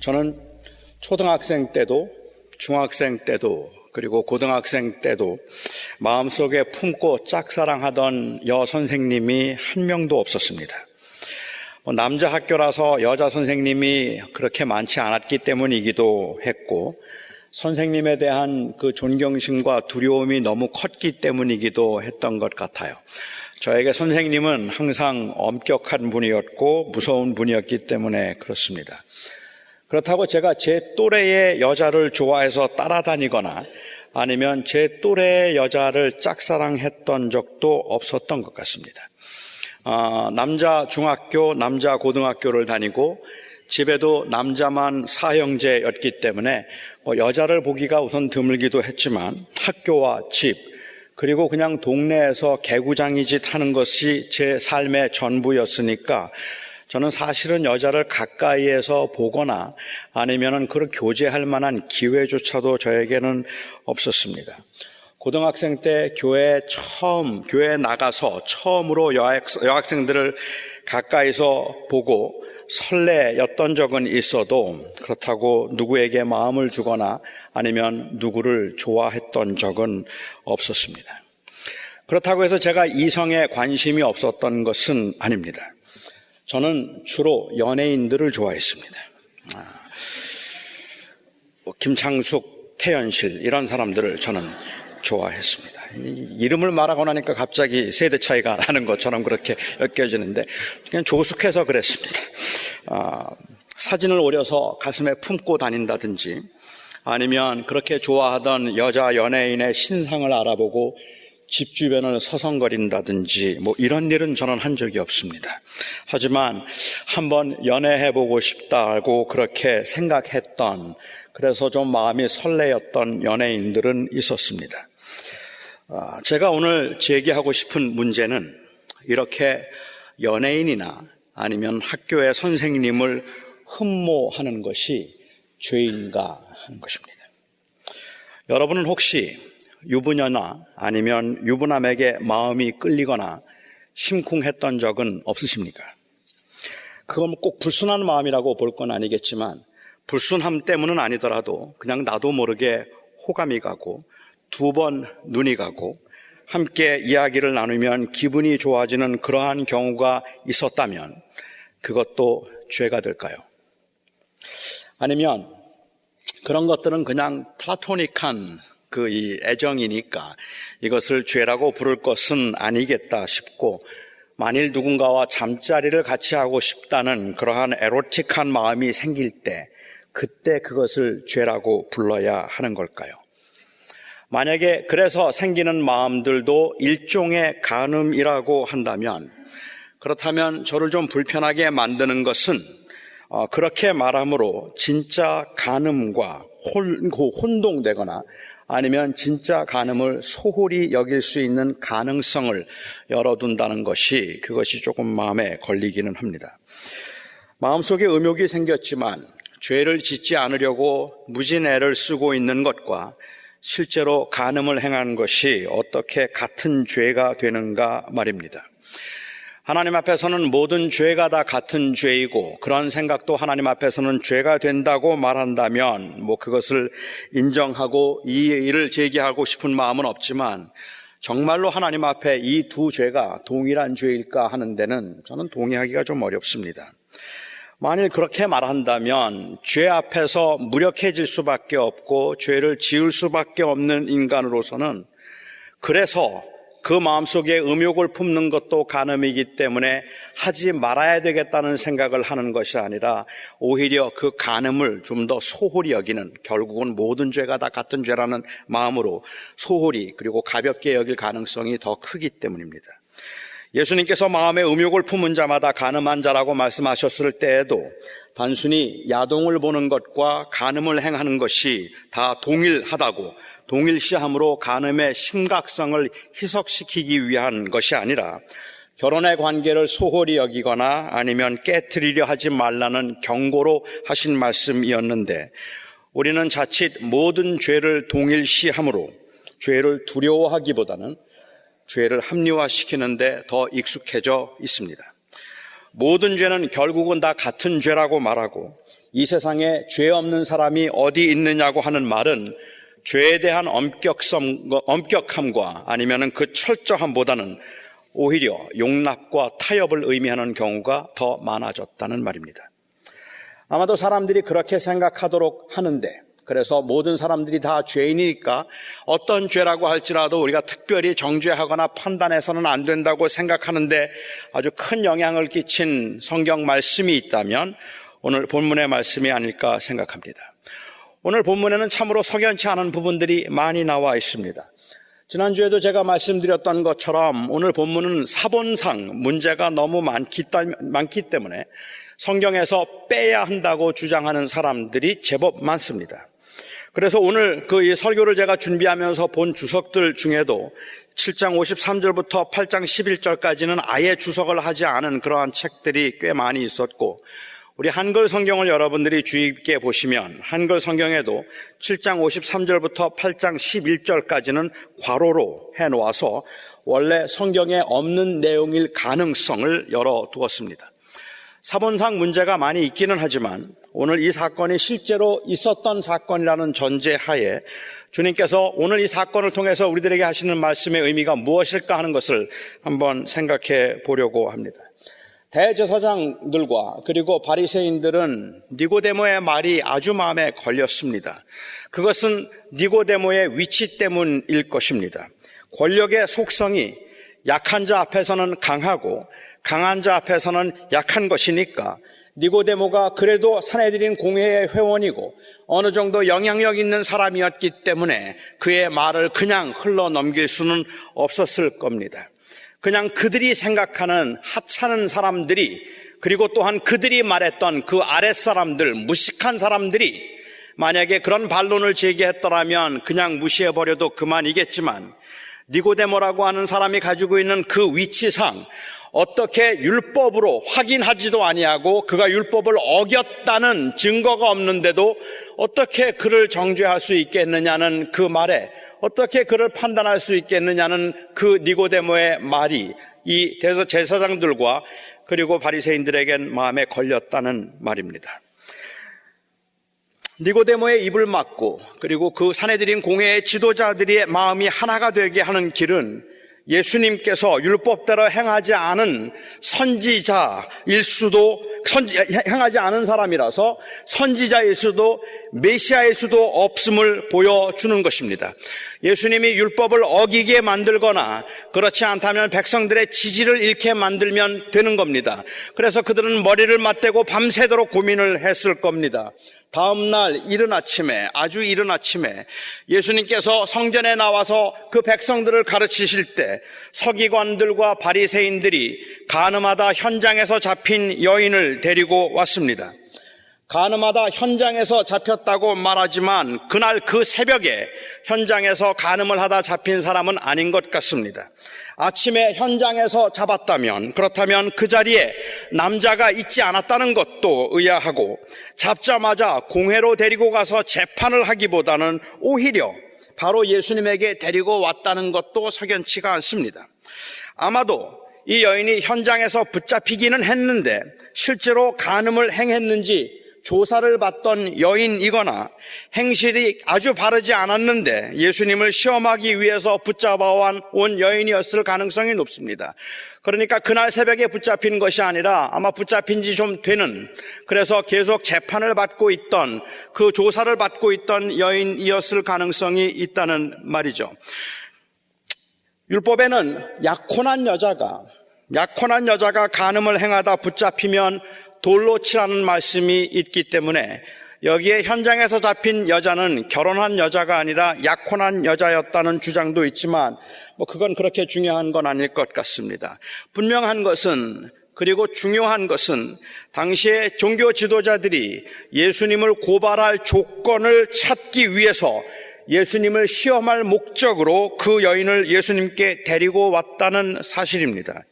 저는 초등학생 때도 중학생 때도 그리고 고등학생 때도 마음속에 품고 짝사랑하던 여선생님이 한 명도 없었습니다. 남자 학교라서 여자 선생님이 그렇게 많지 않았기 때문이기도 했고, 선생님에 대한 그 존경심과 두려움이 너무 컸기 때문이기도 했던 것 같아요. 저에게 선생님은 항상 엄격한 분이었고 무서운 분이었기 때문에 그렇습니다. 그렇다고 제가 제 또래의 여자를 좋아해서 따라다니거나 아니면 제 또래의 여자를 짝사랑했던 적도 없었던 것 같습니다. 남자 중학교, 남자 고등학교를 다니고 집에도 남자만 사형제였기 때문에 여자를 보기가 우선 드물기도 했지만 학교와 집 그리고 그냥 동네에서 개구장이짓 하는 것이 제 삶의 전부였으니까 저는 사실은 여자를 가까이에서 보거나 아니면은 그걸 교제할 만한 기회조차도 저에게는 없었습니다. 고등학생 때 교회에 나가서 처음으로 여학생들을 가까이서 보고 설레였던 적은 있어도 그렇다고 누구에게 마음을 주거나 아니면 누구를 좋아했던 적은 없었습니다. 그렇다고 해서 제가 이성에 관심이 없었던 것은 아닙니다. 저는 주로 연예인들을 좋아했습니다. 김창숙, 태연실 이런 사람들을 저는 좋아했습니다. 이름을 말하고 나니까 갑자기 세대 차이가 나는 것처럼 그렇게 엮여지는데 그냥 조숙해서 그랬습니다. 사진을 오려서 가슴에 품고 다닌다든지 아니면 그렇게 좋아하던 여자 연예인의 신상을 알아보고 집 주변을 서성거린다든지 이런 일은 저는 한 적이 없습니다. 하지만 한번 연애해보고 싶다고 그렇게 생각했던, 그래서 좀 마음이 설레었던 연예인들은 있었습니다. 제가 오늘 제기하고 싶은 문제는 이렇게 연예인이나 아니면 학교의 선생님을 흠모하는 것이 죄인가 하는 것입니다. 여러분은 혹시 유부녀나 아니면 유부남에게 마음이 끌리거나 심쿵했던 적은 없으십니까? 그건 꼭 불순한 마음이라고 볼 건 아니겠지만 불순함 때문은 아니더라도 그냥 나도 모르게 호감이 가고 두 번 눈이 가고 함께 이야기를 나누면 기분이 좋아지는 그러한 경우가 있었다면 그것도 죄가 될까요? 아니면 그런 것들은 그냥 플라토닉한 이 애정이니까 이것을 죄라고 부를 것은 아니겠다 싶고, 만일 누군가와 잠자리를 같이 하고 싶다는 그러한 에로틱한 마음이 생길 때 그때 그것을 죄라고 불러야 하는 걸까요? 만약에 그래서 생기는 마음들도 일종의 간음이라고 한다면, 그렇다면 저를 좀 불편하게 만드는 것은 그렇게 말함으로 진짜 간음과 혼동되거나 아니면 진짜 간음을 소홀히 여길 수 있는 가능성을 열어둔다는 것이, 그것이 조금 마음에 걸리기는 합니다. 마음속에 음욕이 생겼지만 죄를 짓지 않으려고 무진 애를 쓰고 있는 것과 실제로 간음을 행한 것이 어떻게 같은 죄가 되는가 말입니다. 하나님 앞에서는 모든 죄가 다 같은 죄이고 그런 생각도 하나님 앞에서는 죄가 된다고 말한다면 그것을 인정하고 이 일을 제기하고 싶은 마음은 없지만, 정말로 하나님 앞에 이 두 죄가 동일한 죄일까 하는 데는 저는 동의하기가 좀 어렵습니다. 만일 그렇게 말한다면 죄 앞에서 무력해질 수밖에 없고 죄를 지을 수밖에 없는 인간으로서는, 그래서 그 마음속에 음욕을 품는 것도 간음이기 때문에 하지 말아야 되겠다는 생각을 하는 것이 아니라 오히려 그 간음을 좀 더 소홀히 여기는, 결국은 모든 죄가 다 같은 죄라는 마음으로 소홀히 그리고 가볍게 여길 가능성이 더 크기 때문입니다. 예수님께서 마음에 음욕을 품은 자마다 간음한 자라고 말씀하셨을 때에도 단순히 야동을 보는 것과 간음을 행하는 것이 다 동일하다고, 동일시함으로 간음의 심각성을 희석시키기 위한 것이 아니라 결혼의 관계를 소홀히 여기거나 아니면 깨트리려 하지 말라는 경고로 하신 말씀이었는데, 우리는 자칫 모든 죄를 동일시함으로 죄를 두려워하기보다는 죄를 합리화시키는데 더 익숙해져 있습니다. 모든 죄는 결국은 다 같은 죄라고 말하고 이 세상에 죄 없는 사람이 어디 있느냐고 하는 말은 죄에 대한 엄격함과 아니면 그 철저함보다는 오히려 용납과 타협을 의미하는 경우가 더 많아졌다는 말입니다. 아마도 사람들이 그렇게 생각하도록 하는데, 그래서 모든 사람들이 다 죄인이니까 어떤 죄라고 할지라도 우리가 특별히 정죄하거나 판단해서는 안 된다고 생각하는데 아주 큰 영향을 끼친 성경 말씀이 있다면 오늘 본문의 말씀이 아닐까 생각합니다. 오늘 본문에는 참으로 석연치 않은 부분들이 많이 나와 있습니다. 지난주에도 제가 말씀드렸던 것처럼 오늘 본문은 사본상 문제가 너무 많기 때문에 성경에서 빼야 한다고 주장하는 사람들이 제법 많습니다. 그래서 오늘 이 설교를 제가 준비하면서 본 주석들 중에도 7장 53절부터 8장 11절까지는 아예 주석을 하지 않은 그러한 책들이 꽤 많이 있었고, 우리 한글 성경을 여러분들이 주의 깊게 보시면 한글 성경에도 7장 53절부터 8장 11절까지는 괄호로 해놓아서 원래 성경에 없는 내용일 가능성을 열어두었습니다. 사본상 문제가 많이 있기는 하지만 오늘 이 사건이 실제로 있었던 사건이라는 전제하에 주님께서 오늘 이 사건을 통해서 우리들에게 하시는 말씀의 의미가 무엇일까 하는 것을 한번 생각해 보려고 합니다. 대제사장들과 그리고 바리새인들은 니고데모의 말이 아주 마음에 걸렸습니다. 그것은 니고데모의 위치 때문일 것입니다. 권력의 속성이 약한 자 앞에서는 강하고 강한 자 앞에서는 약한 것이니까 니고데모가 그래도 산헤드린 공회의 회원이고 어느 정도 영향력 있는 사람이었기 때문에 그의 말을 그냥 흘러넘길 수는 없었을 겁니다. 그냥 그들이 생각하는 하찮은 사람들이, 그리고 또한 그들이 말했던 그 아랫사람들, 무식한 사람들이 만약에 그런 반론을 제기했더라면 그냥 무시해버려도 그만이겠지만, 니고데모라고 하는 사람이 가지고 있는 그 위치상 어떻게 율법으로 확인하지도 아니하고 그가 율법을 어겼다는 증거가 없는데도 어떻게 그를 정죄할 수 있겠느냐는 그 말에, 어떻게 그를 판단할 수 있겠느냐는 그 니고데모의 말이 이 제사장들과 그리고 바리새인들에겐 마음에 걸렸다는 말입니다. 니고데모의 입을 막고 그리고 그 산헤드린 공회의 지도자들의 마음이 하나가 되게 하는 길은 예수님께서 율법대로 행하지 않은 선지자일 수도, 행하지 않은 사람이라서 선지자일 수도 메시아일 수도 없음을 보여주는 것입니다. 예수님이 율법을 어기게 만들거나 그렇지 않다면 백성들의 지지를 잃게 만들면 되는 겁니다. 그래서 그들은 머리를 맞대고 밤새도록 고민을 했을 겁니다. 다음 날 아주 이른 아침에 예수님께서 성전에 나와서 그 백성들을 가르치실 때 서기관들과 바리새인들이 가늠하다 현장에서 잡힌 여인을 데리고 왔습니다. 가늠하다 현장에서 잡혔다고 말하지만 그날 그 새벽에 현장에서 가늠을 하다 잡힌 사람은 아닌 것 같습니다. 아침에 현장에서 잡았다면, 그렇다면 그 자리에 남자가 있지 않았다는 것도 의아하고, 잡자마자 공회로 데리고 가서 재판을 하기보다는 오히려 바로 예수님에게 데리고 왔다는 것도 석연치가 않습니다. 아마도 이 여인이 현장에서 붙잡히기는 했는데 실제로 간음을 행했는지 조사를 받던 여인이거나 행실이 아주 바르지 않았는데 예수님을 시험하기 위해서 붙잡아 온 여인이었을 가능성이 높습니다. 그러니까 그날 새벽에 붙잡힌 것이 아니라 아마 붙잡힌 지 좀 되는, 그래서 계속 재판을 받고 있던, 그 조사를 받고 있던 여인이었을 가능성이 있다는 말이죠. 율법에는 약혼한 여자가 간음을 행하다 붙잡히면 돌로 치라는 말씀이 있기 때문에 여기에 현장에서 잡힌 여자는 결혼한 여자가 아니라 약혼한 여자였다는 주장도 있지만 그건 그렇게 중요한 건 아닐 것 같습니다. 분명한 것은, 그리고 중요한 것은 당시의 종교 지도자들이 예수님을 고발할 조건을 찾기 위해서 예수님을 시험할 목적으로 그 여인을 예수님께 데리고 왔다는 사실입니다.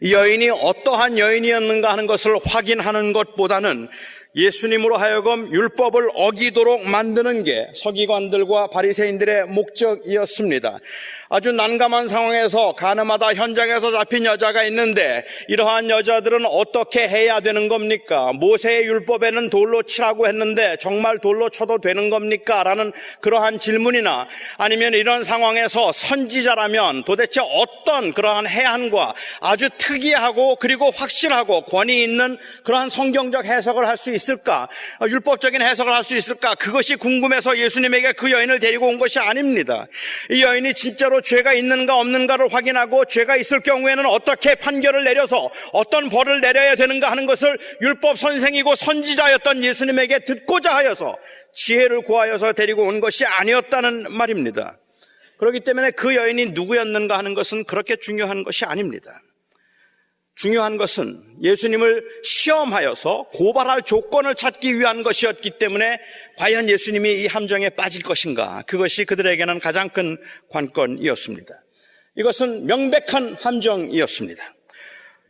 이 여인이 어떠한 여인이었는가 하는 것을 확인하는 것보다는 예수님으로 하여금 율법을 어기도록 만드는 게 서기관들과 바리새인들의 목적이었습니다. 아주 난감한 상황에서 가늠하다 현장에서 잡힌 여자가 있는데 이러한 여자들은 어떻게 해야 되는 겁니까? 모세의 율법에는 돌로 치라고 했는데 정말 돌로 쳐도 되는 겁니까? 라는 그러한 질문이나 아니면 이런 상황에서 선지자라면 도대체 어떤 그러한 해안과 아주 특이하고 그리고 확실하고 권위 있는 그러한 성경적 해석을 할 수 있을까? 율법적인 해석을 할 수 있을까? 그것이 궁금해서 예수님에게 그 여인을 데리고 온 것이 아닙니다. 이 여인이 진짜로 죄가 있는가 없는가를 확인하고 죄가 있을 경우에는 어떻게 판결을 내려서 어떤 벌을 내려야 되는가 하는 것을 율법 선생이고 선지자였던 예수님에게 듣고자 하여서 지혜를 구하여서 데리고 온 것이 아니었다는 말입니다. 그렇기 때문에 그 여인이 누구였는가 하는 것은 그렇게 중요한 것이 아닙니다. 중요한 것은 예수님을 시험하여서 고발할 조건을 찾기 위한 것이었기 때문에 과연 예수님이 이 함정에 빠질 것인가, 그것이 그들에게는 가장 큰 관건이었습니다. 이것은 명백한 함정이었습니다.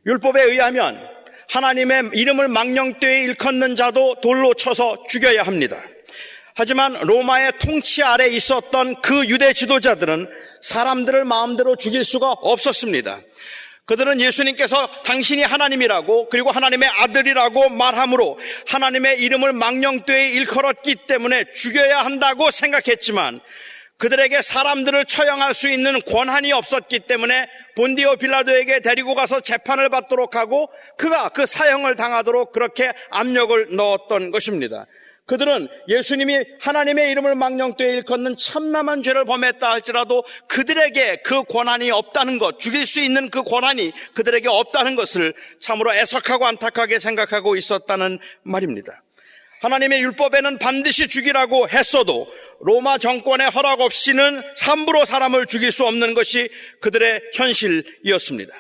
율법에 의하면 하나님의 이름을 망령되이 일컫는 자도 돌로 쳐서 죽여야 합니다. 하지만 로마의 통치 아래 있었던 그 유대 지도자들은 사람들을 마음대로 죽일 수가 없었습니다. 그들은 예수님께서 당신이 하나님이라고 그리고 하나님의 아들이라고 말함으로 하나님의 이름을 망령되이 일컬었기 때문에 죽여야 한다고 생각했지만 그들에게 사람들을 처형할 수 있는 권한이 없었기 때문에 본디오 빌라도에게 데리고 가서 재판을 받도록 하고 그가 그 사형을 당하도록 그렇게 압력을 넣었던 것입니다. 그들은 예수님이 하나님의 이름을 망령되이 일컫는 참남한 죄를 범했다 할지라도 그들에게 그 권한이 없다는 것, 죽일 수 있는 그 권한이 그들에게 없다는 것을 참으로 애석하고 안타깝게 생각하고 있었다는 말입니다. 하나님의 율법에는 반드시 죽이라고 했어도 로마 정권의 허락 없이는 함부로 사람을 죽일 수 없는 것이 그들의 현실이었습니다.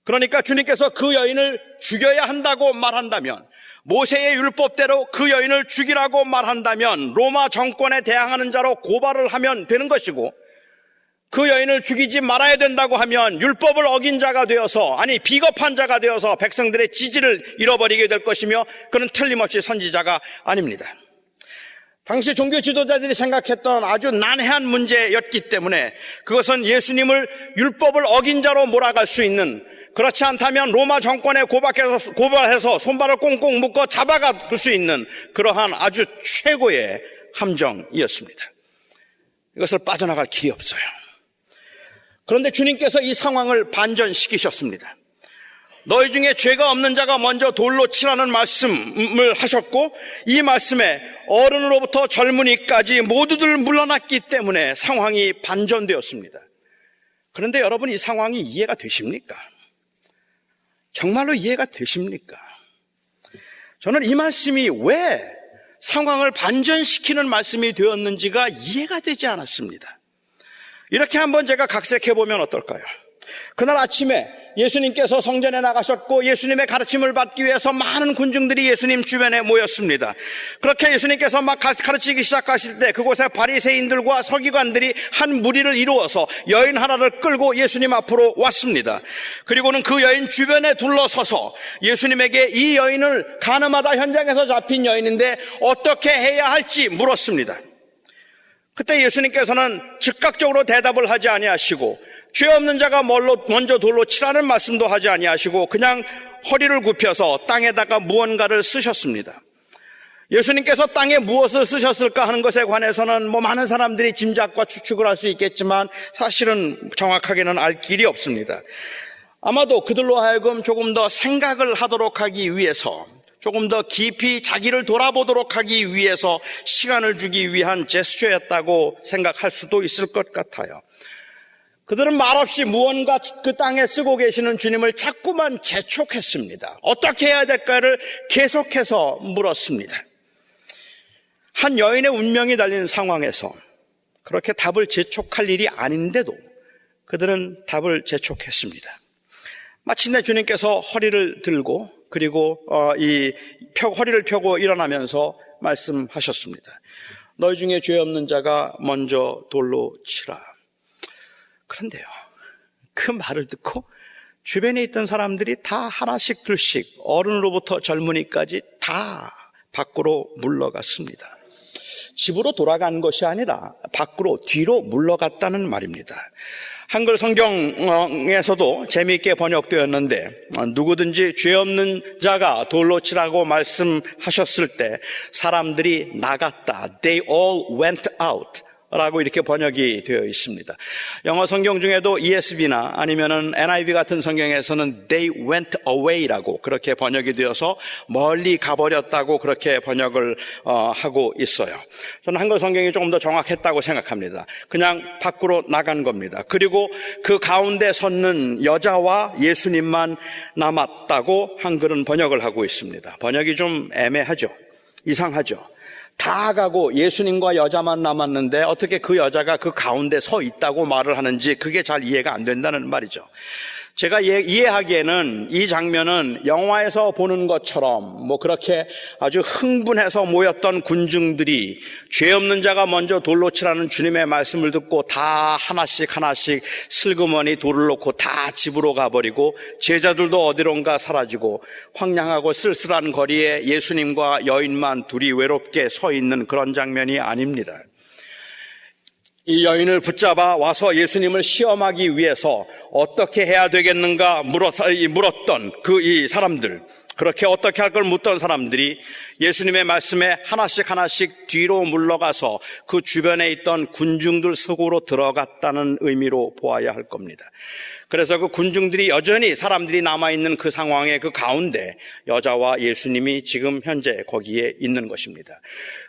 그러니까 주님께서 그 여인을 죽여야 한다고 말한다면, 모세의 율법대로 그 여인을 죽이라고 말한다면 로마 정권에 대항하는 자로 고발을 하면 되는 것이고, 그 여인을 죽이지 말아야 된다고 하면 율법을 어긴 자가 되어서, 아니 비겁한 자가 되어서 백성들의 지지를 잃어버리게 될 것이며 그는 틀림없이 선지자가 아닙니다. 당시 종교 지도자들이 생각했던 아주 난해한 문제였기 때문에 그것은 예수님을 율법을 어긴 자로 몰아갈 수 있는, 그렇지 않다면 로마 정권에 고발해서 손발을 꽁꽁 묶어 잡아갈 수 있는 그러한 아주 최고의 함정이었습니다. 이것을 빠져나갈 길이 없어요. 그런데 주님께서 이 상황을 반전시키셨습니다. 너희 중에 죄가 없는 자가 먼저 돌로 치라는 말씀을 하셨고, 이 말씀에 어른으로부터 젊은이까지 모두들 물러났기 때문에 상황이 반전되었습니다. 그런데 여러분, 이 상황이 이해가 되십니까? 정말로 이해가 되십니까? 저는 이 말씀이 왜 상황을 반전시키는 말씀이 되었는지가 이해가 되지 않았습니다. 이렇게 한번 제가 각색해 보면 어떨까요? 그날 아침에 예수님께서 성전에 나가셨고 예수님의 가르침을 받기 위해서 많은 군중들이 예수님 주변에 모였습니다. 그렇게 예수님께서 막 가르치기 시작하실 때 그곳에 바리새인들과 서기관들이 한 무리를 이루어서 여인 하나를 끌고 예수님 앞으로 왔습니다. 그리고는 그 여인 주변에 둘러서서 예수님에게 이 여인을 가늠하다 현장에서 잡힌 여인인데 어떻게 해야 할지 물었습니다. 그때 예수님께서는 즉각적으로 대답을 하지 아니하시고 죄 없는 자가 먼저 돌로 치라는 말씀도 하지 아니하시고 그냥 허리를 굽혀서 땅에다가 무언가를 쓰셨습니다. 예수님께서 땅에 무엇을 쓰셨을까 하는 것에 관해서는 많은 사람들이 짐작과 추측을 할 수 있겠지만 사실은 정확하게는 알 길이 없습니다. 아마도 그들로 하여금 조금 더 생각을 하도록 하기 위해서, 조금 더 깊이 자기를 돌아보도록 하기 위해서 시간을 주기 위한 제스처였다고 생각할 수도 있을 것 같아요. 그들은 말없이 무언가 그 땅에 쓰고 계시는 주님을 자꾸만 재촉했습니다. 어떻게 해야 될까를 계속해서 물었습니다. 한 여인의 운명이 달린 상황에서 그렇게 답을 재촉할 일이 아닌데도 그들은 답을 재촉했습니다. 마침내 주님께서 허리를 들고 그리고 허리를 펴고 일어나면서 말씀하셨습니다. 너희 중에 죄 없는 자가 먼저 돌로 치라. 그런데요, 그 말을 듣고 주변에 있던 사람들이 다 하나씩 둘씩 어른으로부터 젊은이까지 다 밖으로 물러갔습니다. 집으로 돌아간 것이 아니라 밖으로 뒤로 물러갔다는 말입니다. 한글 성경에서도 재미있게 번역되었는데 누구든지 죄 없는 자가 돌로 치라고 말씀하셨을 때 사람들이 나갔다. They all went out. 라고 이렇게 번역이 되어 있습니다. 영어 성경 중에도 ESV나 아니면은 NIV 같은 성경에서는 they went away라고 그렇게 번역이 되어서 멀리 가버렸다고 그렇게 번역을 하고 있어요. 저는 한글 성경이 조금 더 정확했다고 생각합니다. 그냥 밖으로 나간 겁니다. 그리고 그 가운데 섰는 여자와 예수님만 남았다고 한글은 번역을 하고 있습니다. 번역이 좀 애매하죠. 이상하죠. 다 가고 예수님과 여자만 남았는데 어떻게 그 여자가 그 가운데 서 있다고 말을 하는지 그게 잘 이해가 안 된다는 말이죠. 제가 이해하기에는 이 장면은 영화에서 보는 것처럼 그렇게 아주 흥분해서 모였던 군중들이 죄 없는 자가 먼저 돌로 치라는 주님의 말씀을 듣고 다 하나씩 슬그머니 돌을 놓고 다 집으로 가버리고 제자들도 어디론가 사라지고 황량하고 쓸쓸한 거리에 예수님과 여인만 둘이 외롭게 서 있는 그런 장면이 아닙니다. 이 여인을 붙잡아 와서 예수님을 시험하기 위해서 어떻게 해야 되겠는가 물었던 이 사람들, 그렇게 어떻게 할 걸 묻던 사람들이 예수님의 말씀에 하나씩 뒤로 물러가서 그 주변에 있던 군중들 속으로 들어갔다는 의미로 보아야 할 겁니다. 그래서 그 군중들이 여전히 사람들이 남아있는 그 상황의 그 가운데 여자와 예수님이 지금 현재 거기에 있는 것입니다.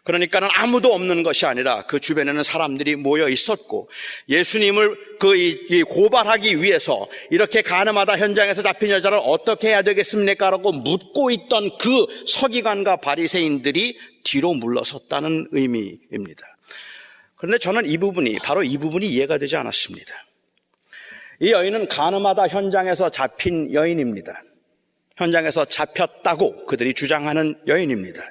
그러니까는 아무도 없는 것이 아니라 그 주변에는 사람들이 모여 있었고 예수님을 고발하기 위해서 이렇게 가늠하다 현장에서 잡힌 여자를 어떻게 해야 되겠습니까? 라고 묻고 있던 그 서기관과 바리새인들이 뒤로 물러섰다는 의미입니다. 그런데 저는 바로 이 부분이 이해가 되지 않았습니다. 이 여인은 가늠하다 현장에서 잡힌 여인입니다. 현장에서 잡혔다고 그들이 주장하는 여인입니다.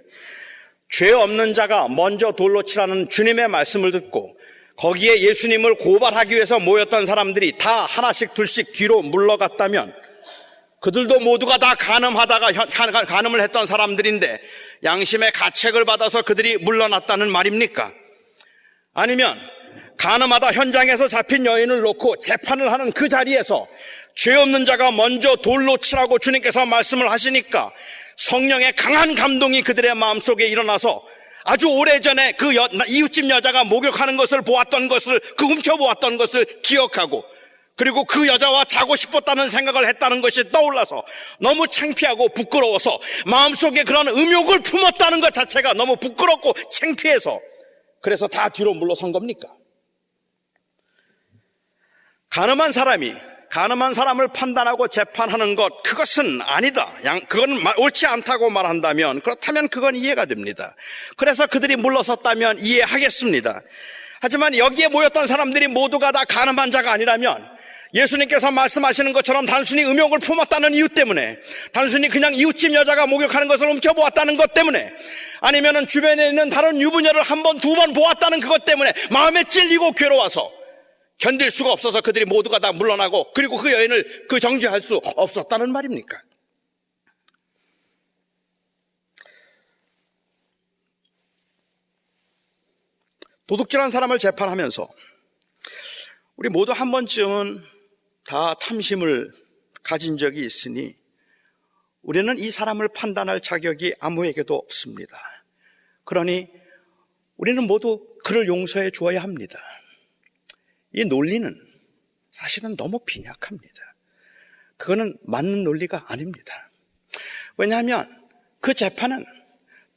죄 없는 자가 먼저 돌로 치라는 주님의 말씀을 듣고 거기에 예수님을 고발하기 위해서 모였던 사람들이 다 하나씩 둘씩 뒤로 물러갔다면 그들도 모두가 다 간음을 했던 사람들인데 양심의 가책을 받아서 그들이 물러났다는 말입니까? 아니면 간음하다 현장에서 잡힌 여인을 놓고 재판을 하는 그 자리에서 죄 없는 자가 먼저 돌로 치라고 주님께서 말씀을 하시니까 성령의 강한 감동이 그들의 마음속에 일어나서 아주 오래전에 그 이웃집 여자가 목욕하는 것을 보았던 것을, 훔쳐보았던 것을 기억하고 그리고 그 여자와 자고 싶었다는 생각을 했다는 것이 떠올라서 너무 창피하고 부끄러워서 마음속에 그런 음욕을 품었다는 것 자체가 너무 부끄럽고 창피해서 그래서 다 뒤로 물러선 겁니까? 가늠한 사람을 판단하고 재판하는 것, 그것은 아니다. 그건 옳지 않다고 말한다면, 그렇다면 그건 이해가 됩니다. 그래서 그들이 물러섰다면 이해하겠습니다. 하지만 여기에 모였던 사람들이 모두가 다 가늠한 자가 아니라면 예수님께서 말씀하시는 것처럼 단순히 음욕을 품었다는 이유 때문에, 단순히 그냥 이웃집 여자가 목욕하는 것을 훔쳐보았다는 것 때문에, 아니면은 주변에 있는 다른 유부녀를 한 번, 두 번 보았다는 그것 때문에 마음에 찔리고 괴로워서 견딜 수가 없어서 그들이 모두가 다 물러나고 그리고 그 여인을 정죄할 수 없었다는 말입니까? 도둑질한 사람을 재판하면서 우리 모두 한 번쯤은 다 탐심을 가진 적이 있으니 우리는 이 사람을 판단할 자격이 아무에게도 없습니다. 그러니 우리는 모두 그를 용서해 주어야 합니다. 이 논리는 사실은 너무 빈약합니다. 그거는 맞는 논리가 아닙니다. 왜냐하면 그 재판은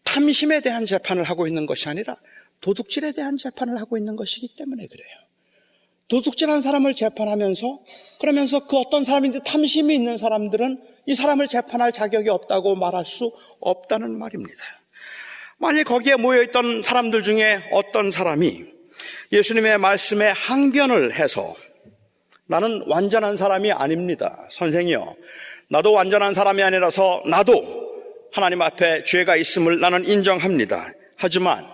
탐심에 대한 재판을 하고 있는 것이 아니라 도둑질에 대한 재판을 하고 있는 것이기 때문에 그래요. 도둑질한 사람을 재판하면서 그러면서 그 어떤 사람인데 탐심이 있는 사람들은 이 사람을 재판할 자격이 없다고 말할 수 없다는 말입니다. 만약 거기에 모여있던 사람들 중에 어떤 사람이 예수님의 말씀에 항변을 해서 나는 완전한 사람이 아닙니다. 선생이요, 나도 완전한 사람이 아니라서 나도 하나님 앞에 죄가 있음을 나는 인정합니다. 하지만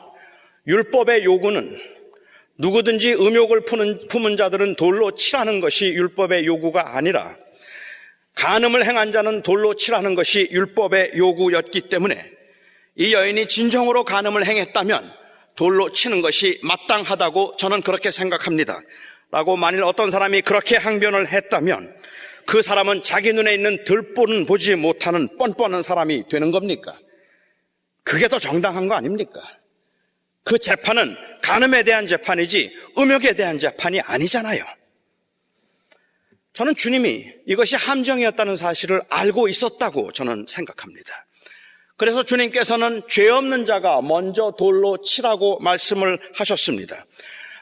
율법의 요구는 누구든지 음욕을 품은 자들은 돌로 치라는 것이 율법의 요구가 아니라 간음을 행한 자는 돌로 치라는 것이 율법의 요구였기 때문에 이 여인이 진정으로 간음을 행했다면 돌로 치는 것이 마땅하다고 저는 그렇게 생각합니다. 라고 만일 어떤 사람이 그렇게 항변을 했다면 그 사람은 자기 눈에 있는 들보는 보지 못하는 뻔뻔한 사람이 되는 겁니까? 그게 더 정당한 거 아닙니까? 그 재판은 간음에 대한 재판이지 음욕에 대한 재판이 아니잖아요. 저는 주님이 이것이 함정이었다는 사실을 알고 있었다고 저는 생각합니다. 그래서 주님께서는 죄 없는 자가 먼저 돌로 치라고 말씀을 하셨습니다.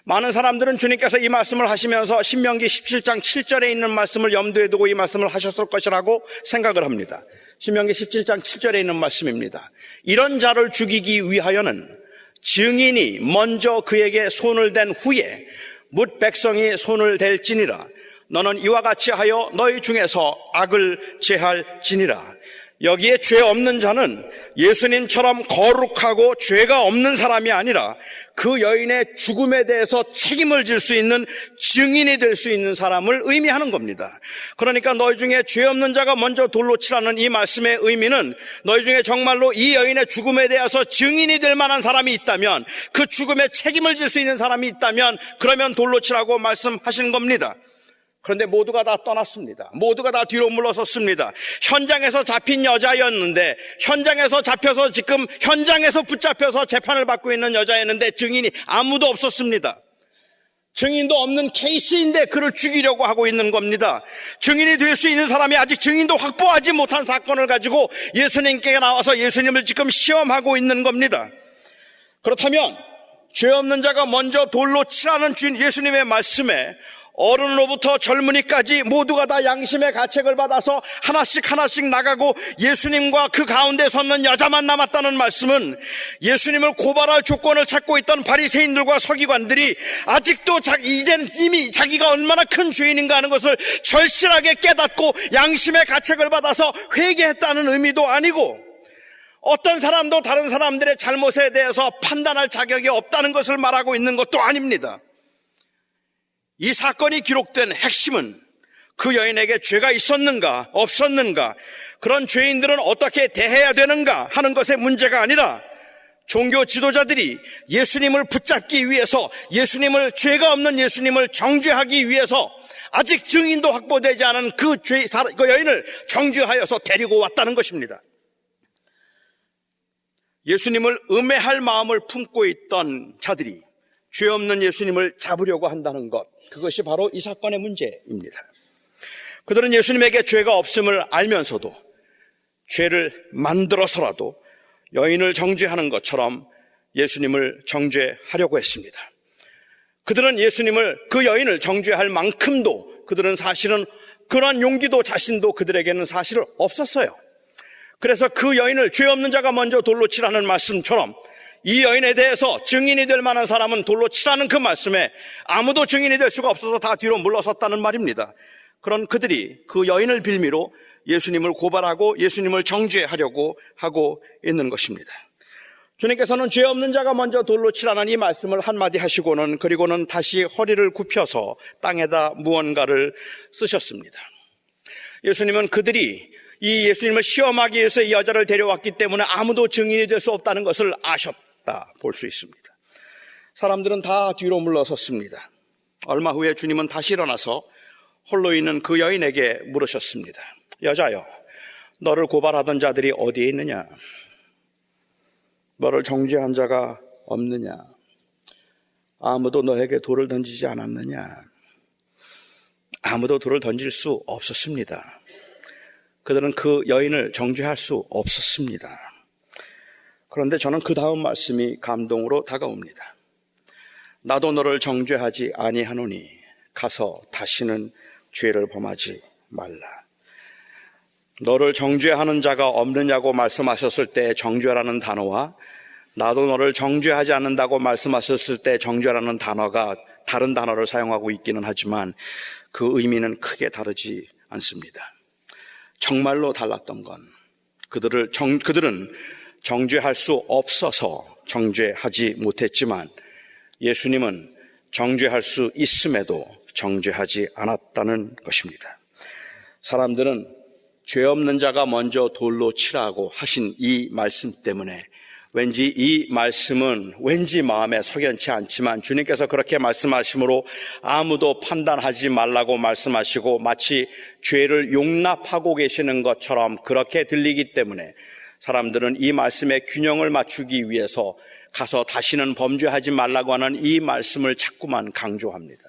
많은 사람들은 주님께서 이 말씀을 하시면서 신명기 17장 7절에 있는 말씀을 염두에 두고 이 말씀을 하셨을 것이라고 생각을 합니다. 신명기 17장 7절에 있는 말씀입니다. 이런 자를 죽이기 위하여는 증인이 먼저 그에게 손을 댄 후에 뭇 백성이 손을 댈지니라. 너는 이와 같이 하여 너희 중에서 악을 제할지니라. 여기에 죄 없는 자는 예수님처럼 거룩하고 죄가 없는 사람이 아니라 그 여인의 죽음에 대해서 책임을 질 수 있는 증인이 될 수 있는 사람을 의미하는 겁니다. 그러니까 너희 중에 죄 없는 자가 먼저 돌로 치라는 이 말씀의 의미는 너희 중에 정말로 이 여인의 죽음에 대해서 증인이 될 만한 사람이 있다면, 그 죽음에 책임을 질 수 있는 사람이 있다면 그러면 돌로 치라고 말씀하시는 겁니다. 그런데 모두가 다 떠났습니다. 모두가 다 뒤로 물러섰습니다. 현장에서 잡힌 여자였는데, 현장에서 잡혀서 지금 현장에서 붙잡혀서 재판을 받고 있는 여자였는데 증인이 아무도 없었습니다. 증인도 없는 케이스인데 그를 죽이려고 하고 있는 겁니다. 증인이 될 수 있는 사람이 아직 증인도 확보하지 못한 사건을 가지고 예수님께 나와서 예수님을 지금 시험하고 있는 겁니다. 그렇다면 죄 없는 자가 먼저 돌로 치라는 예수님의 말씀에 어른으로부터 젊은이까지 모두가 다 양심의 가책을 받아서 하나씩 나가고 예수님과 그 가운데 섰는 여자만 남았다는 말씀은 예수님을 고발할 조건을 찾고 있던 바리새인들과 서기관들이 아직도 이제는 이미 자기가 얼마나 큰 죄인인가 하는 것을 절실하게 깨닫고 양심의 가책을 받아서 회개했다는 의미도 아니고, 어떤 사람도 다른 사람들의 잘못에 대해서 판단할 자격이 없다는 것을 말하고 있는 것도 아닙니다. 이 사건이 기록된 핵심은 그 여인에게 죄가 있었는가 없었는가, 그런 죄인들은 어떻게 대해야 되는가 하는 것의 문제가 아니라 종교 지도자들이 예수님을 붙잡기 위해서, 예수님을, 죄가 없는 예수님을 정죄하기 위해서 아직 증인도 확보되지 않은 그 여인을 정죄하여서 데리고 왔다는 것입니다. 예수님을 음해할 마음을 품고 있던 자들이 죄 없는 예수님을 잡으려고 한다는 것, 그것이 바로 이 사건의 문제입니다. 그들은 예수님에게 죄가 없음을 알면서도 죄를 만들어서라도 여인을 정죄하는 것처럼 예수님을 정죄하려고 했습니다. 그들은 그 여인을 정죄할 만큼도, 그들은 사실은 그러한 용기도 자신도 그들에게는 사실 없었어요. 그래서 그 여인을 죄 없는 자가 먼저 돌로 치라는 말씀처럼 이 여인에 대해서 증인이 될 만한 사람은 돌로 치라는 그 말씀에 아무도 증인이 될 수가 없어서 다 뒤로 물러섰다는 말입니다. 그런 그들이 그 여인을 빌미로 예수님을 고발하고 예수님을 정죄하려고 하고 있는 것입니다. 주님께서는 죄 없는 자가 먼저 돌로 치라는 이 말씀을 한마디 하시고는, 그리고는 다시 허리를 굽혀서 땅에다 무언가를 쓰셨습니다. 예수님은 그들이 이 예수님을 시험하기 위해서 이 여자를 데려왔기 때문에 아무도 증인이 될 수 없다는 것을 아셨다 볼 수 있습니다. 사람들은 다 뒤로 물러섰습니다. 얼마 후에 주님은 다시 일어나서 홀로 있는 그 여인에게 물으셨습니다. 여자여, 너를 고발하던 자들이 어디에 있느냐? 너를 정죄한 자가 없느냐? 아무도 너에게 돌을 던지지 않았느냐? 아무도 돌을 던질 수 없었습니다. 그들은 그 여인을 정죄할 수 없었습니다. 그런데 저는 그 다음 말씀이 감동으로 다가옵니다. 나도 너를 정죄하지 아니하노니 가서 다시는 죄를 범하지 말라. 너를 정죄하는 자가 없느냐고 말씀하셨을 때 정죄라는 단어와 나도 너를 정죄하지 않는다고 말씀하셨을 때 정죄라는 단어가 다른 단어를 사용하고 있기는 하지만 그 의미는 크게 다르지 않습니다. 정말로 달랐던 건 그들은 정죄할 수 없어서 정죄하지 못했지만 예수님은 정죄할 수 있음에도 정죄하지 않았다는 것입니다. 사람들은 죄 없는 자가 먼저 돌로 치라고 하신 이 말씀 때문에 왠지 이 말씀은 왠지 마음에 석연치 않지만 주님께서 그렇게 말씀하심으로 아무도 판단하지 말라고 말씀하시고 마치 죄를 용납하고 계시는 것처럼 그렇게 들리기 때문에 사람들은 이 말씀의 균형을 맞추기 위해서 가서 다시는 범죄하지 말라고 하는 이 말씀을 자꾸만 강조합니다.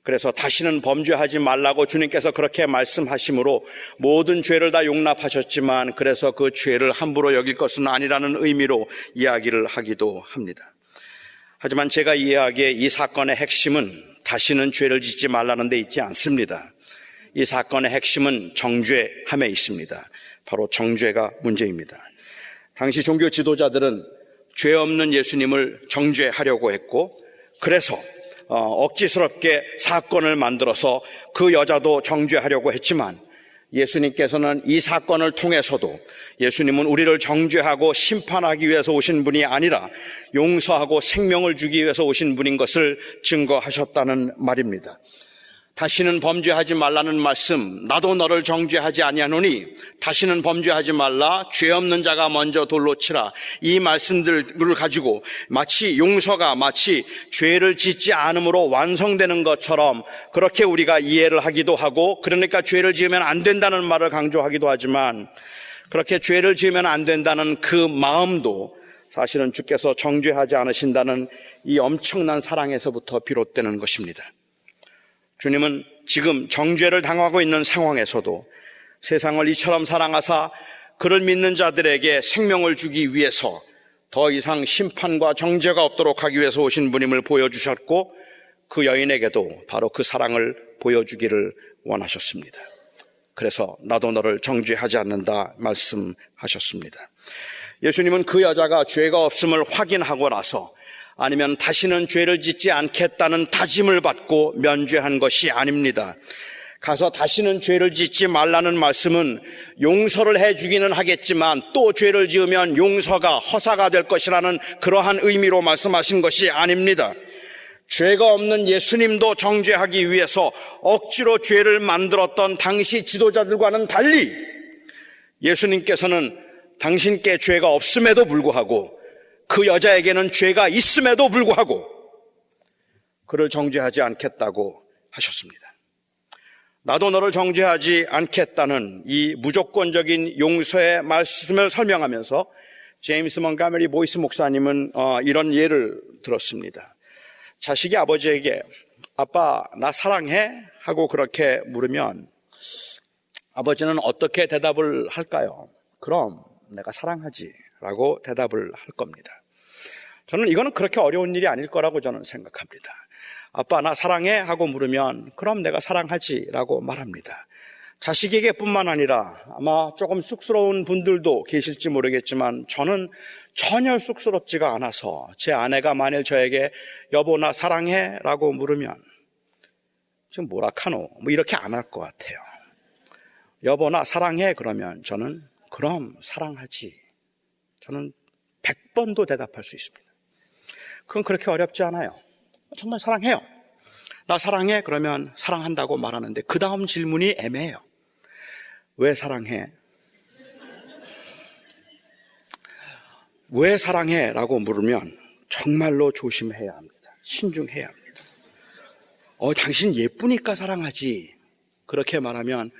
그래서 다시는 범죄하지 말라고 주님께서 그렇게 말씀하심으로 모든 죄를 다 용납하셨지만 그래서 그 죄를 함부로 여길 것은 아니라는 의미로 이야기를 하기도 합니다. 하지만 제가 이해하기에 이 사건의 핵심은 다시는 죄를 짓지 말라는 데 있지 않습니다. 이 사건의 핵심은 정죄함에 있습니다. 바로 정죄가 문제입니다. 당시 종교 지도자들은 죄 없는 예수님을 정죄하려고 했고 그래서 억지스럽게 사건을 만들어서 그 여자도 정죄하려고 했지만 예수님께서는 이 사건을 통해서도 예수님은 우리를 정죄하고 심판하기 위해서 오신 분이 아니라 용서하고 생명을 주기 위해서 오신 분인 것을 증거하셨다는 말입니다. 다시는 범죄하지 말라는 말씀, 나도 너를 정죄하지 아니하노니 다시는 범죄하지 말라, 죄 없는 자가 먼저 돌로 치라, 이 말씀들을 가지고 마치 용서가 마치 죄를 짓지 않음으로 완성되는 것처럼 그렇게 우리가 이해를 하기도 하고, 그러니까 죄를 지으면 안 된다는 말을 강조하기도 하지만 그렇게 죄를 지으면 안 된다는 그 마음도 사실은 주께서 정죄하지 않으신다는 이 엄청난 사랑에서부터 비롯되는 것입니다. 주님은 지금 정죄를 당하고 있는 상황에서도 세상을 이처럼 사랑하사 그를 믿는 자들에게 생명을 주기 위해서 더 이상 심판과 정죄가 없도록 하기 위해서 오신 분임을 보여주셨고 그 여인에게도 바로 그 사랑을 보여주기를 원하셨습니다. 그래서 나도 너를 정죄하지 않는다 말씀하셨습니다. 예수님은 그 여자가 죄가 없음을 확인하고 나서 아니면 다시는 죄를 짓지 않겠다는 다짐을 받고 면죄한 것이 아닙니다. 가서 다시는 죄를 짓지 말라는 말씀은 용서를 해주기는 하겠지만 또 죄를 지으면 용서가 허사가 될 것이라는 그러한 의미로 말씀하신 것이 아닙니다. 죄가 없는 예수님도 정죄하기 위해서 억지로 죄를 만들었던 당시 지도자들과는 달리 예수님께서는 당신께 죄가 없음에도 불구하고 그 여자에게는 죄가 있음에도 불구하고 그를 정죄하지 않겠다고 하셨습니다. 나도 너를 정죄하지 않겠다는 이 무조건적인 용서의 말씀을 설명하면서 제임스 몬가메리 보이스 목사님은 이런 예를 들었습니다. 자식이 아버지에게 아빠 나 사랑해? 하고 그렇게 물으면 아버지는 어떻게 대답을 할까요? 그럼 내가 사랑하지 라고 대답을 할 겁니다. 저는 이거는 그렇게 어려운 일이 아닐 거라고 저는 생각합니다. 아빠 나 사랑해? 하고 물으면 그럼 내가 사랑하지 라고 말합니다. 자식에게 뿐만 아니라 아마 조금 쑥스러운 분들도 계실지 모르겠지만 저는 전혀 쑥스럽지가 않아서 제 아내가 만일 저에게 여보 나 사랑해? 라고 물으면 지금 뭐라 카노? 뭐 이렇게 안 할 것 같아요. 여보 나 사랑해? 그러면 저는 그럼 사랑하지. 저는 100번도 대답할 수 있습니다. 그건 그렇게 어렵지 않아요. 정말 사랑해요. 나 사랑해? 그러면 사랑한다고 말하는데 그 다음 질문이 애매해요. 왜 사랑해? 왜 사랑해? 라고 물으면 정말로 조심해야 합니다. 신중해야 합니다. 당신 예쁘니까 사랑하지. 그렇게 말하면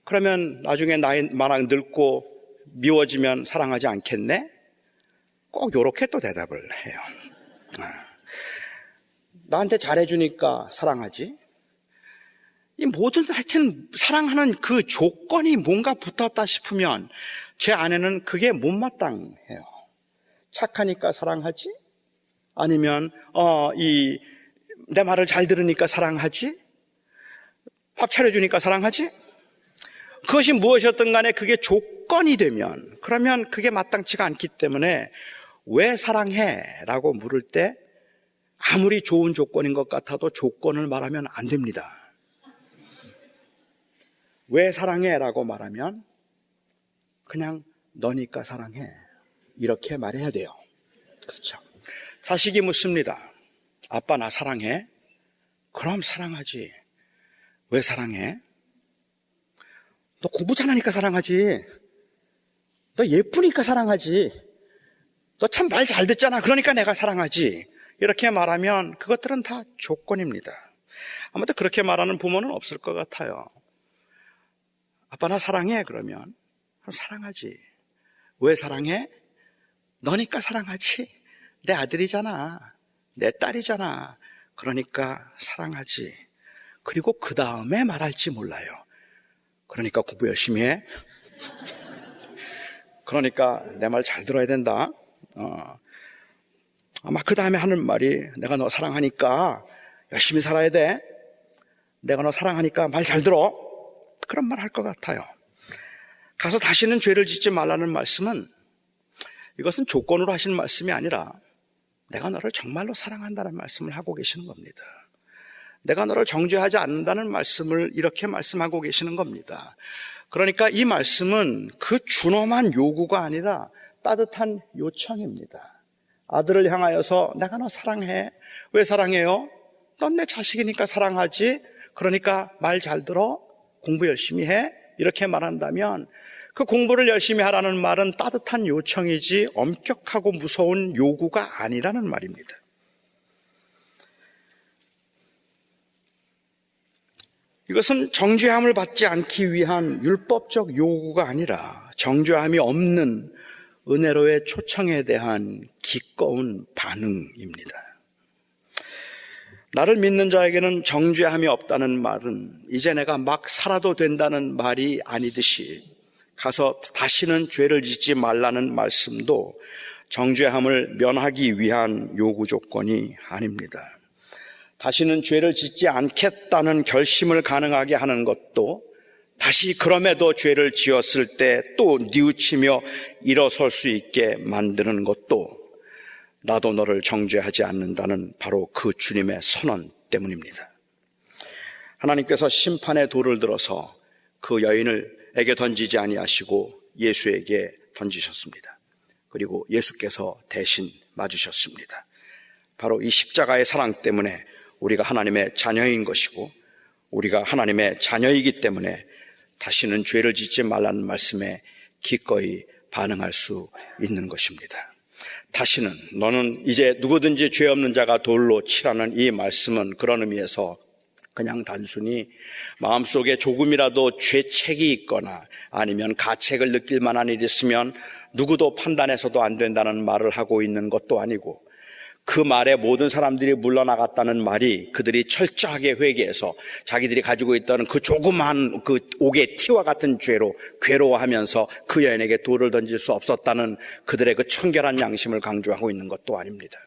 그러면 나중에 나이 많아 늙고 미워지면 사랑하지 않겠네? 꼭 이렇게 또 대답을 해요. 나한테 잘해주니까 사랑하지? 이 모든 하여튼 사랑하는 그 조건이 뭔가 붙었다 싶으면 제 아내는 그게 못마땅해요. 착하니까 사랑하지? 아니면 내 말을 잘 들으니까 사랑하지? 밥 차려주니까 사랑하지? 그것이 무엇이었든 간에 그게 조건이 되면 그러면 그게 마땅치가 않기 때문에 왜 사랑해? 라고 물을 때 아무리 좋은 조건인 것 같아도 조건을 말하면 안 됩니다. 왜 사랑해? 라고 말하면 그냥 너니까 사랑해. 이렇게 말해야 돼요. 그렇죠. 자식이 묻습니다. 아빠 나 사랑해? 그럼 사랑하지. 왜 사랑해? 너 공부 잘하니까 사랑하지. 너 예쁘니까 사랑하지. 너 참 말 잘 듣잖아. 그러니까 내가 사랑하지. 이렇게 말하면 그것들은 다 조건입니다. 아무튼 그렇게 말하는 부모는 없을 것 같아요. 아빠 나 사랑해. 그러면 사랑하지. 왜 사랑해? 너니까 사랑하지. 내 아들이잖아. 내 딸이잖아. 그러니까 사랑하지. 그리고 그 다음에 말할지 몰라요. 그러니까 공부 열심히 해. 그러니까 내 말 잘 들어야 된다. 아마 그 다음에 하는 말이 내가 너 사랑하니까 열심히 살아야 돼. 내가 너 사랑하니까 말 잘 들어. 그런 말 할 것 같아요. 가서 다시는 죄를 짓지 말라는 말씀은 이것은 조건으로 하시는 말씀이 아니라 내가 너를 정말로 사랑한다는 말씀을 하고 계시는 겁니다. 내가 너를 정죄하지 않는다는 말씀을 이렇게 말씀하고 계시는 겁니다. 그러니까 이 말씀은 그 준엄한 요구가 아니라 따뜻한 요청입니다. 아들을 향하여서 내가 너 사랑해. 왜 사랑해요? 넌 내 자식이니까 사랑하지. 그러니까 말 잘 들어. 공부 열심히 해. 이렇게 말한다면 그 공부를 열심히 하라는 말은 따뜻한 요청이지 엄격하고 무서운 요구가 아니라는 말입니다. 이것은 정죄함을 받지 않기 위한 율법적 요구가 아니라 정죄함이 없는 은혜로의 초청에 대한 기꺼운 반응입니다. 나를 믿는 자에게는 정죄함이 없다는 말은 이제 내가 막 살아도 된다는 말이 아니듯이 가서 다시는 죄를 짓지 말라는 말씀도 정죄함을 면하기 위한 요구 조건이 아닙니다. 다시는 죄를 짓지 않겠다는 결심을 가능하게 하는 것도 다시 그럼에도 죄를 지었을 때 또 뉘우치며 일어설 수 있게 만드는 것도 나도 너를 정죄하지 않는다는 바로 그 주님의 선언 때문입니다. 하나님께서 심판의 돌을 들어서 그 여인에게 던지지 아니하시고 예수에게 던지셨습니다. 그리고 예수께서 대신 맞으셨습니다. 바로 이 십자가의 사랑 때문에 우리가 하나님의 자녀인 것이고 우리가 하나님의 자녀이기 때문에 다시는 죄를 짓지 말라는 말씀에 기꺼이 반응할 수 있는 것입니다. 다시는 너는 이제 누구든지 죄 없는 자가 돌로 치라는 이 말씀은 그런 의미에서 그냥 단순히 마음속에 조금이라도 죄책이 있거나 아니면 가책을 느낄 만한 일이 있으면 누구도 판단해서도 안 된다는 말을 하고 있는 것도 아니고 그 말에 모든 사람들이 물러나갔다는 말이 그들이 철저하게 회개해서 자기들이 가지고 있던 그 조그만 그 옥의 티와 같은 죄로 괴로워하면서 그 여인에게 돌을 던질 수 없었다는 그들의 그 청결한 양심을 강조하고 있는 것도 아닙니다.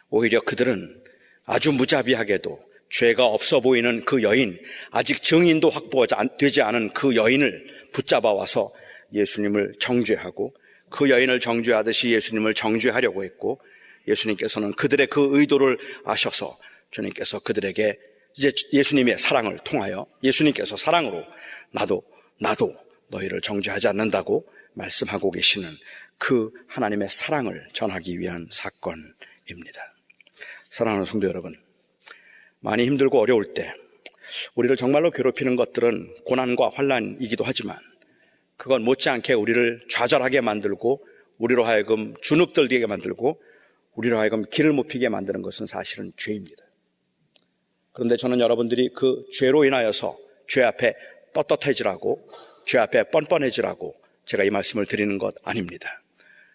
오히려 그들은 아주 무자비하게도 죄가 없어 보이는 그 여인, 아직 증인도 확보되지 않은 그 여인을 붙잡아 와서 예수님을 정죄하고 그 여인을 정죄하듯이 예수님을 정죄하려고 했고 예수님께서는 그들의 그 의도를 아셔서 주님께서 그들에게 이제 예수님의 사랑을 통하여 예수님께서 사랑으로 나도 너희를 정죄하지 않는다고 말씀하고 계시는 그 하나님의 사랑을 전하기 위한 사건입니다. 사랑하는 성도 여러분, 많이 힘들고 어려울 때 우리를 정말로 괴롭히는 것들은 고난과 환난이기도 하지만 그건 못지않게 우리를 좌절하게 만들고 우리로 하여금 주눅들게 만들고 우리로 하여금 길을 못 피게 만드는 것은 사실은 죄입니다. 그런데 저는 여러분들이 그 죄로 인하여서 죄 앞에 떳떳해지라고 죄 앞에 뻔뻔해지라고 제가 이 말씀을 드리는 것 아닙니다.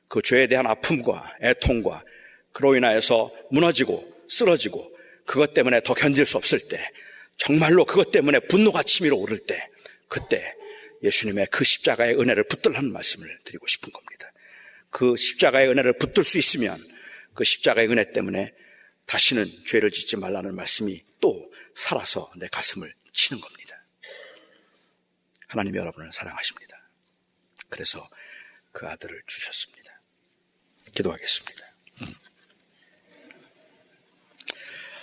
그 죄에 대한 아픔과 애통과 그로 인하여서 무너지고 쓰러지고 그것 때문에 더 견딜 수 없을 때 정말로 그것 때문에 분노가 치밀어 오를 때 그때 예수님의 그 십자가의 은혜를 붙들라는 말씀을 드리고 싶은 겁니다. 그 십자가의 은혜를 붙들 수 있으면 그 십자가의 은혜 때문에 다시는 죄를 짓지 말라는 말씀이 또 살아서 내 가슴을 치는 겁니다. 하나님이 여러분을 사랑하십니다. 그래서 그 아들을 주셨습니다. 기도하겠습니다.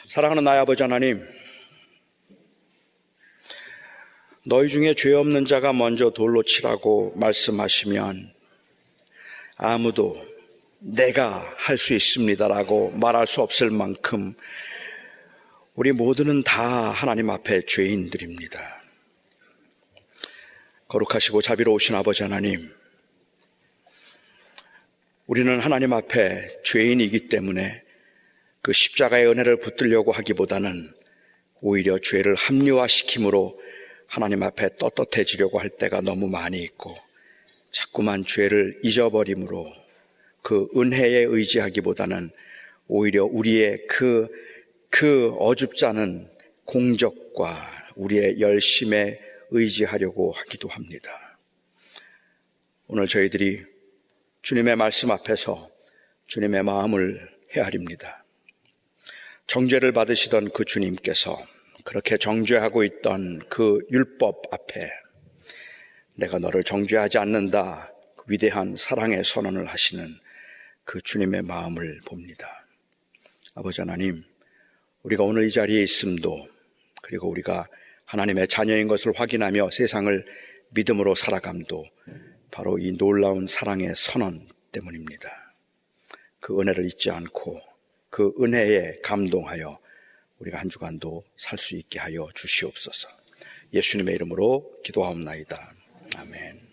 사랑하는 나의 아버지 하나님, 너희 중에 죄 없는 자가 먼저 돌로 치라고 말씀하시면 아무도 내가 할 수 있습니다라고 말할 수 없을 만큼 우리 모두는 다 하나님 앞에 죄인들입니다. 거룩하시고 자비로우신 아버지 하나님, 우리는 하나님 앞에 죄인이기 때문에 그 십자가의 은혜를 붙들려고 하기보다는 오히려 죄를 합리화시킴으로 하나님 앞에 떳떳해지려고 할 때가 너무 많이 있고, 자꾸만 죄를 잊어버림으로 그 은혜에 의지하기보다는 오히려 우리의 그 어줍지 않은 공적과 우리의 열심에 의지하려고 하기도 합니다. 오늘 저희들이 주님의 말씀 앞에서 주님의 마음을 헤아립니다. 정죄를 받으시던 그 주님께서 그렇게 정죄하고 있던 그 율법 앞에 내가 너를 정죄하지 않는다, 위대한 사랑의 선언을 하시는 그 주님의 마음을 봅니다. 아버지 하나님, 우리가 오늘 이 자리에 있음도, 그리고 우리가 하나님의 자녀인 것을 확인하며 세상을 믿음으로 살아감도 바로 이 놀라운 사랑의 선언 때문입니다. 그 은혜를 잊지 않고 그 은혜에 감동하여 우리가 한 주간도 살 수 있게 하여 주시옵소서. 예수님의 이름으로 기도하옵나이다. 아멘.